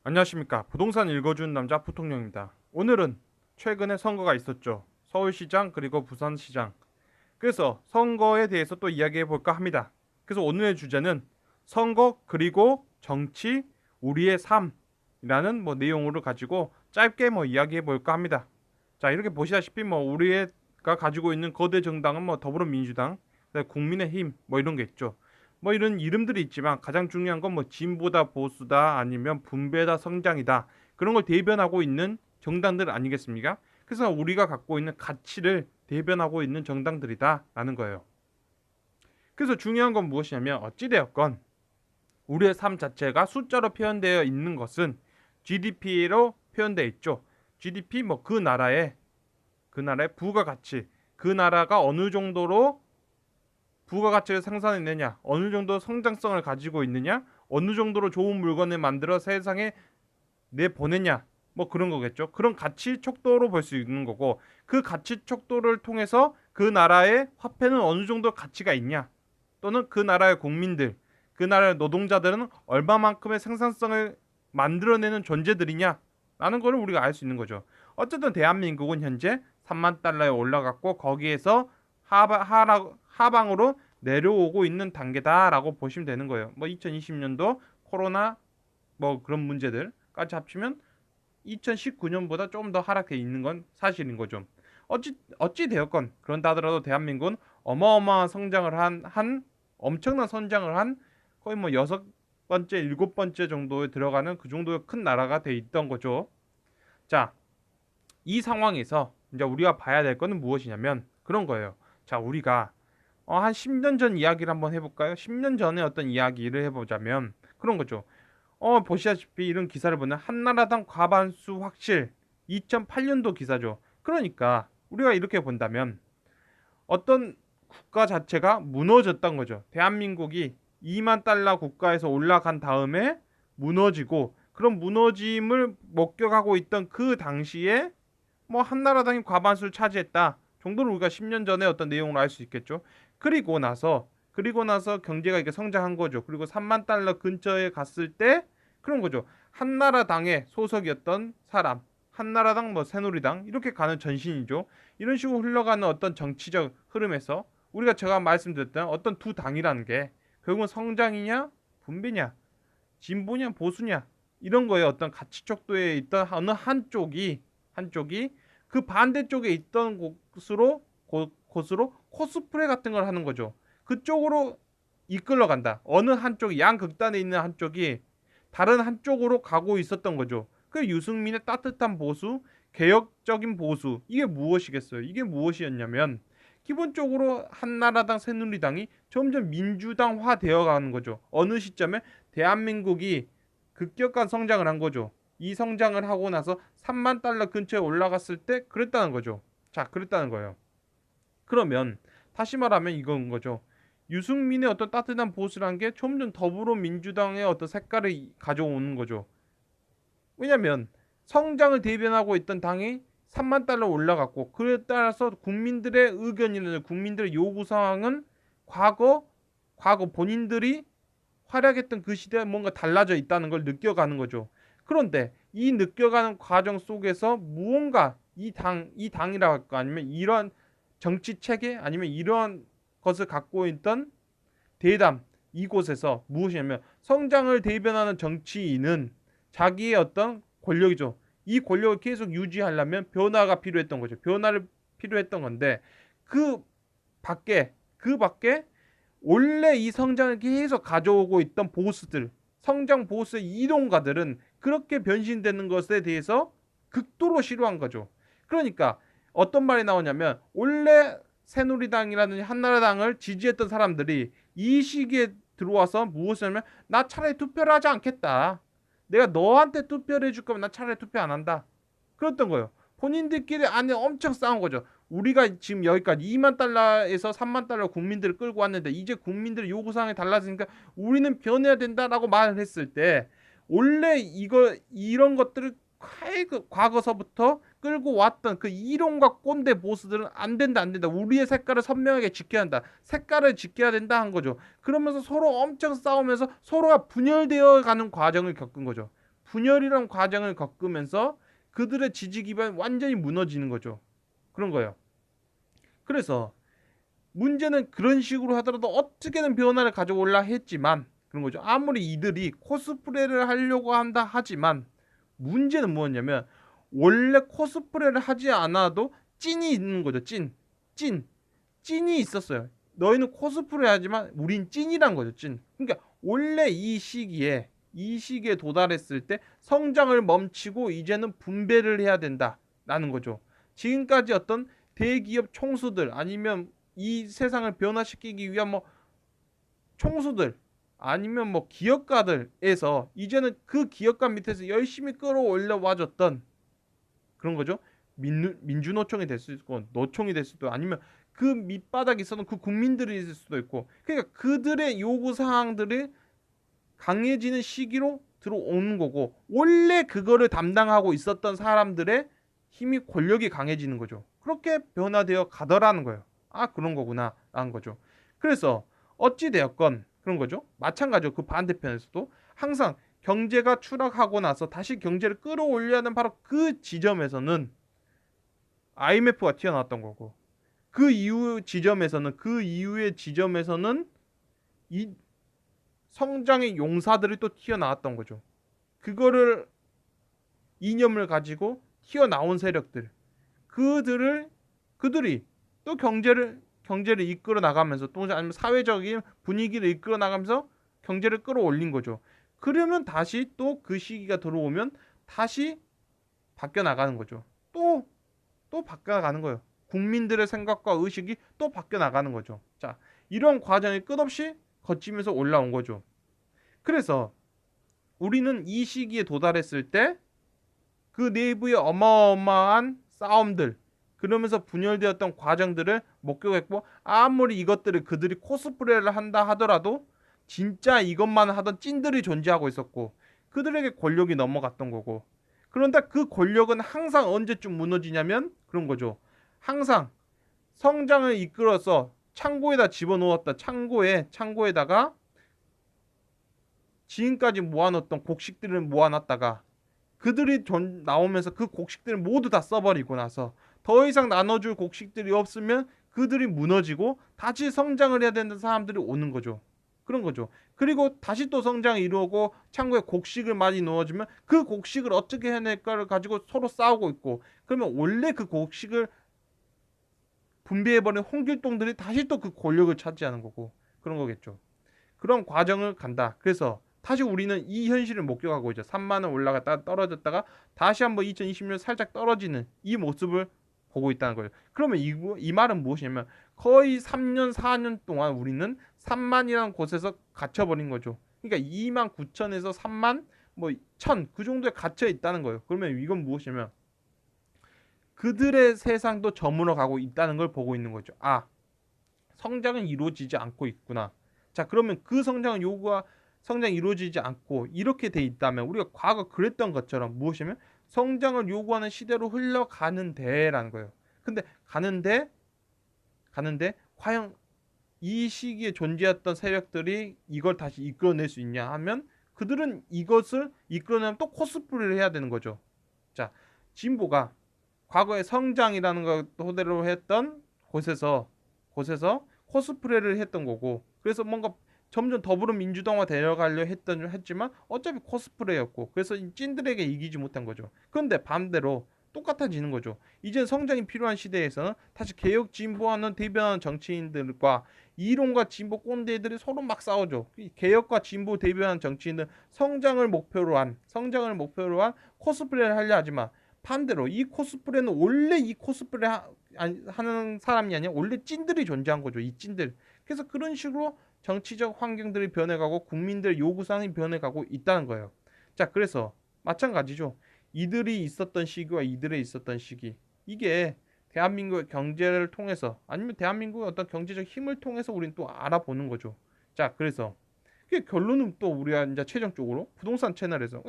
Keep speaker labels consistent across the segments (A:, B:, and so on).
A: 안녕하십니까. 부동산 읽어주는 남자 부통령입니다. 오늘은 최근에 선거가 있었죠. 서울시장 그리고 부산시장. 그래서 선거에 대해서 또 이야기해 볼까 합니다. 그래서 오늘의 주제는 선거 그리고 정치 우리의 삶이라는 내용으로 가지고 짧게 이야기해 볼까 합니다. 자, 이렇게 보시다시피 우리가 가지고 있는 거대 정당은 더불어민주당, 국민의힘 이런 게 있죠. 이런 이름들이 있지만 가장 중요한 건 진보다 보수다 아니면 분배다 성장이다, 그런 걸 대변하고 있는 정당들 아니겠습니까? 그래서 우리가 갖고 있는 가치를 대변하고 있는 정당들이다라는 거예요. 그래서 중요한 건 무엇이냐면 어찌되었건 우리의 삶 자체가 숫자로 표현되어 있는 것은 GDP로 표현되어 있죠. GDP 그 나라의 부가가치, 그 나라가 어느 정도로 부가가치를 생산했느냐, 어느 정도 성장성을 가지고 있느냐, 어느 정도로 좋은 물건을 만들어 세상에 내보내냐, 그런 거겠죠. 그런 가치 척도로 볼 수 있는 거고, 그 가치 척도를 통해서 그 나라의 화폐는 어느 정도 가치가 있냐, 또는 그 나라의 국민들, 그 나라의 노동자들은 얼마만큼의 생산성을 만들어내는 존재들이냐 라는 걸 우리가 알 수 있는 거죠. 어쨌든 대한민국은 현재 3만 달러에 올라갔고 거기에서 하방으로 내려오고 있는 단계다라고 보시면 되는 거예요. 2020년도 코로나 그런 문제들까지 합치면 2019년보다 조금 더 하락해 있는 건 사실인 거죠. 어찌 되었건 그런다 하더라도 대한민국은 어마어마한 성장을 한 엄청난 성장을 한 거의 여섯 번째, 일곱 번째 정도에 들어가는 그 정도의 큰 나라가 돼 있던 거죠. 자, 이 상황에서 이제 우리가 봐야 될 거는 무엇이냐면 그런 거예요. 자, 우리가 한 10년 전 이야기를 한번 해볼까요? 10년 전에 어떤 이야기를 해보자면 그런 거죠. 보시다시피 이런 기사를 보면 한나라당 과반수 확실, 2008년도 기사죠. 그러니까 우리가 이렇게 본다면 어떤 국가 자체가 무너졌던 거죠. 대한민국이 2만 달러 국가에서 올라간 다음에 무너지고, 그런 무너짐을 목격하고 있던 그 당시에 한나라당이 과반수를 차지했다 정도로 우리가 10년 전에 어떤 내용을 알 수 있겠죠. 그리고 나서 경제가 이렇게 성장한 거죠. 그리고 3만 달러 근처에 갔을 때 그런 거죠. 한나라당의 소속이었던 사람, 한나라당 새누리당 이렇게 가는 전신이죠. 이런 식으로 흘러가는 어떤 정치적 흐름에서 우리가 제가 말씀드렸던 어떤 두 당이라는 게 결국은 성장이냐 분배냐 진보냐 보수냐 이런 거에 어떤 가치 척도에 있던 어느 한쪽이 그 반대쪽에 있던 곳으로 코스프레 같은 걸 하는 거죠. 그쪽으로 이끌러간다. 어느 한쪽이 양극단에 있는 한쪽이 다른 한쪽으로 가고 있었던 거죠. 그 유승민의 따뜻한 보수, 개혁적인 보수, 이게 무엇이겠어요? 이게 무엇이었냐면 기본적으로 한나라당, 새누리당이 점점 민주당화 되어가는 거죠. 어느 시점에 대한민국이 급격한 성장을 한 거죠. 이 성장을 하고 나서 3만 달러 근처에 올라갔을 때 그랬다는 거죠. 자, 그랬다는 거예요. 그러면 다시 말하면 이건 거죠. 유승민의 어떤 따뜻한 보수라는 게 점점 더불어민주당의 어떤 색깔을 가져오는 거죠. 왜냐면 성장을 대변하고 있던 당이 3만 달러 올라갔고, 그에 따라서 국민들의 의견이나 국민들의 요구 사항은 과거 본인들이 활약했던 그 시대에 뭔가 달라져 있다는 걸 느껴가는 거죠. 그런데 이 느껴가는 과정 속에서 무언가 이 당이라고 할까 아니면 이러한 정치 체계 아니면 이러한 것을 갖고 있던 대담 이곳에서 무엇이냐면 성장을 대변하는 정치인은 자기의 어떤 권력이죠. 이 권력을 계속 유지하려면 변화가 필요했던 거죠. 변화를 필요했던 건데 그 밖에 원래 이 성장을 계속 가져오고 있던 보스들, 성장 보스의 이동가들은 그렇게 변신되는 것에 대해서 극도로 싫어한 거죠. 그러니까 어떤 말이 나오냐면 원래 새누리당이라든지 한나라당을 지지했던 사람들이 이 시기에 들어와서 무엇을 하면 나 차라리 투표를 하지 않겠다. 내가 너한테 투표를 해줄 거면 나 차라리 투표 안 한다. 그랬던 거예요. 본인들끼리 안에 엄청 싸운 거죠. 우리가 지금 여기까지 2만 달러에서 3만 달러 국민들을 끌고 왔는데 이제 국민들의 요구사항이 달라지니까 우리는 변해야 된다라고 말을 했을 때 원래 이런 것들을 과거서부터 끌고 왔던 그 이론과 꼰대 보스들은 안 된다. 우리의 색깔을 선명하게 지켜야 한다. 색깔을 지켜야 된다 한 거죠. 그러면서 서로 엄청 싸우면서 서로가 분열되어 가는 과정을 겪은 거죠. 분열이란 과정을 겪으면서 그들의 지지 기반이 완전히 무너지는 거죠. 그런 거예요. 그래서 문제는 그런 식으로 하더라도 어떻게든 변화를 가져올라 했지만 그런 거죠. 아무리 이들이 코스프레를 하려고 한다 하지만 문제는 뭐였냐면 원래 코스프레를 하지 않아도 찐이 있는 거죠. 찐이 있었어요. 너희는 코스프레 하지만 우린 찐이란 거죠. 찐. 그러니까 원래 이 시기에 도달했을 때 성장을 멈추고 이제는 분배를 해야 된다라는 거죠. 지금까지 어떤 대기업 총수들 아니면 이 세상을 변화시키기 위한 뭐 총수들 아니면 뭐 기업가들에서 이제는 그 기업가 밑에서 열심히 끌어올려 와줬던 그런 거죠. 민주노총이 될 수 있고 노총이 될 수도 아니면 그 밑바닥에 있었던 그 국민들이 있을 수도 있고 그러니까 그들의 요구 사항들이 강해지는 시기로 들어오는 거고 원래 그거를 담당하고 있었던 사람들의 힘이 권력이 강해지는 거죠. 그렇게 변화되어 가더라는 거예요. 아 그런 거구나 라는 거죠. 그래서 어찌 되었건 그런 거죠. 마찬가지로 그 반대편에서도 항상 경제가 추락하고 나서 다시 경제를 끌어올려야 하는 바로 그 지점에서는 IMF가 튀어나왔던 거고 그 이후 지점에서는 그 이후의 지점에서는 이 성장의 용사들이 또 튀어나왔던 거죠. 그거를 이념을 가지고 튀어나온 세력들 그들이 또 경제를 이끌어 나가면서 또 아니면 사회적인 분위기를 이끌어 나가면서 경제를 끌어올린 거죠. 그러면 다시 또 그 시기가 들어오면 다시 바뀌어 나가는 거죠. 또 바뀌어 나가는 거예요. 국민들의 생각과 의식이 또 바뀌어 나가는 거죠. 자, 이런 과정이 끝없이 거치면서 올라온 거죠. 그래서 우리는 이 시기에 도달했을 때 그 내부의 어마어마한 싸움들 그러면서 분열되었던 과정들을 목격했고 아무리 이것들을 그들이 코스프레를 한다 하더라도 진짜 이것만 하던 찐들이 존재하고 있었고 그들에게 권력이 넘어갔던 거고 그런데 그 권력은 항상 언제쯤 무너지냐면 그런 거죠. 항상 성장을 이끌어서 창고에다 집어넣었다. 창고에다가 지금까지 모아놓던 곡식들을 모아놨다가 그들이 나오면서 그 곡식들을 모두 다 써버리고 나서 더 이상 나눠줄 곡식들이 없으면 그들이 무너지고 다시 성장을 해야 되는 사람들이 오는 거죠. 그런 거죠. 그리고 다시 또 성장을 이루고 창고에 곡식을 많이 넣어주면 그 곡식을 어떻게 해낼까를 가지고 서로 싸우고 있고 그러면 원래 그 곡식을 분배해버린 홍길동들이 다시 또 그 권력을 차지하는 거고 그런 거겠죠. 그런 과정을 간다. 그래서 다시 우리는 이 현실을 목격하고 있죠. 3만 원 올라갔다가 떨어졌다가 다시 한번 2020년 살짝 떨어지는 이 모습을 보고 있다는 거예요. 그러면 이 말은 무엇이냐면 거의 3년 4년 동안 우리는 3만이라는 곳에서 갇혀버린 거죠. 그러니까 2만 9천에서 3만 뭐 1천 그 정도에 갇혀 있다는 거예요. 그러면 이건 무엇이냐면 그들의 세상도 저물어 가고 있다는 걸 보고 있는 거죠. 아, 성장은 이루어지지 않고 있구나. 자, 그러면 그 성장이 이루어지지 않고 이렇게 돼 있다면 우리가 과거 그랬던 것처럼 무엇이면 성장을 요구하는 시대로 흘러가는데라는 거예요. 근데 가는데 과연 이 시기에 존재했던 세력들이 이걸 다시 이끌어낼 수 있냐 하면 그들은 이것을 이끌어내면 또 코스프레를 해야 되는 거죠. 자, 진보가 과거에 성장이라는 걸 토대로 했던 곳에서 코스프레를 했던 거고 그래서 뭔가 점점 더불어민주당화 되어가려 했지만 어차피 코스프레였고 그래서 찐들에게 이기지 못한 거죠. 그런데 반대로 똑같아지는 거죠. 이제 성장이 필요한 시대에서는 다시 개혁 진보하는 대변하는 정치인들과 이론과 진보 꼰대들이 서로 막 싸우죠. 개혁과 진보 대변하는 정치인은 성장을 목표로 한 코스프레를 하려 하지만 반대로 이 코스프레는 원래 이 코스프레 하는 사람이 아니라 원래 찐들이 존재한 거죠. 이 찐들. 그래서 그런 식으로 정치적 환경들이 변해가고 국민들 요구사항이 변해가고 있다는 거예요. 자, 그래서 마찬가지죠. 이들이 있었던 시기와 이들의 있었던 시기. 이게 대한민국의 경제를 통해서 아니면 대한민국의 어떤 경제적 힘을 통해서 우리는 또 알아보는 거죠. 자, 그래서 결론은 또 우리가 이제 최종적으로 부동산 채널에서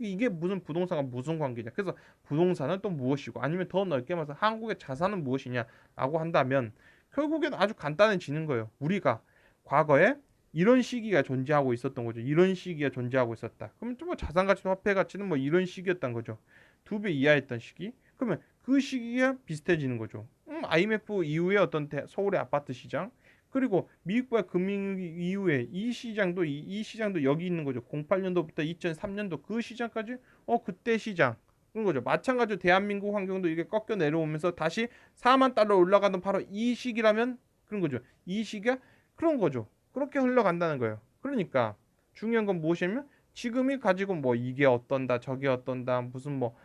A: 이게 무슨 부동산과 무슨 관계냐. 그래서 부동산은 또 무엇이고 아니면 더 넓게 말해서 한국의 자산은 무엇이냐라고 한다면 결국엔 아주 간단해지는 거예요. 우리가 과거에 이런 시기가 존재하고 있었던 거죠. 이런 시기가 존재하고 있었다. 그러면 좀 뭐 자산 가치나 화폐 가치는 뭐 이런 시기였던 거죠. 2배 이하였던 시기. 그러면 그 시기가 비슷해지는 거죠. IMF 이후에 어떤 서울의 아파트 시장 그리고 미국과 금융위기 이후에 이 시장도 이 시장도 여기 있는 거죠. 08년도부터 2003년도 그 시장까지 그때 시장 그런 거죠. 마찬가지로 대한민국 환경도 이게 꺾여 내려오면서 다시 4만 달러 올라가던 바로 이 시기라면 그런 거죠. 이 시기가 그런 거죠. 그렇게 흘러간다는 거예요. 그러니까 중요한 건 무엇이냐면 지금이 가지고 뭐 이게 어떤다 저게 어떤다 무슨 뭐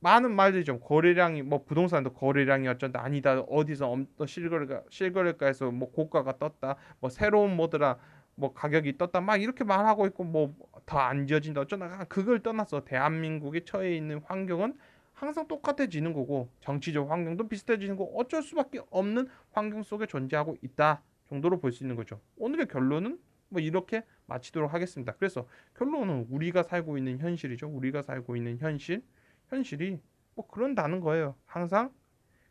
A: 많은 말들이 좀 거래량이 뭐 부동산도 거래량이 어쩐다 아니다 어디서 또 실거래가에서 뭐 고가가 떴다 뭐 새로운 모드라 뭐 가격이 떴다 막 이렇게 말하고 있고 뭐 더 안 지어진다 어쩌다 그걸 떠나서 대한민국에 처해 있는 환경은 항상 똑같아지는 거고 정치적 환경도 비슷해지는 거 어쩔 수밖에 없는 환경 속에 존재하고 있다 정도로 볼 수 있는 거죠. 오늘의 결론은 뭐 이렇게 마치도록 하겠습니다. 그래서 결론은 우리가 살고 있는 현실이죠. 우리가 살고 있는 현실이 뭐 그런다는 거예요. 항상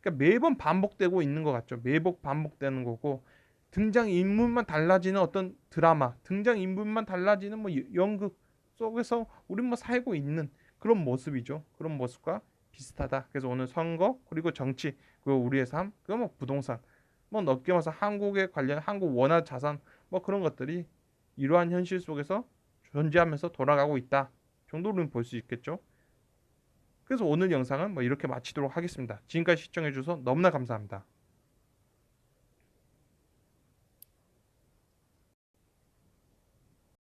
A: 그러니까 매번 반복되고 있는 것 같죠. 매번 반복되는 거고 등장 인물만 달라지는 어떤 드라마, 등장 인물만 달라지는 뭐 연극 속에서 우리 뭐 살고 있는 그런 모습이죠. 그런 모습과 비슷하다. 그래서 오늘 선거 그리고 정치 그리고 우리의 삶 그거 뭐 부동산 뭐 넓게 말해서 한국에 관련 한국 원화 자산 뭐 그런 것들이 이러한 현실 속에서 존재하면서 돌아가고 있다 정도로는 볼 수 있겠죠. 그래서 오늘 영상은 뭐 이렇게 마치도록 하겠습니다. 지금까지 시청해주셔서 너무나 감사합니다.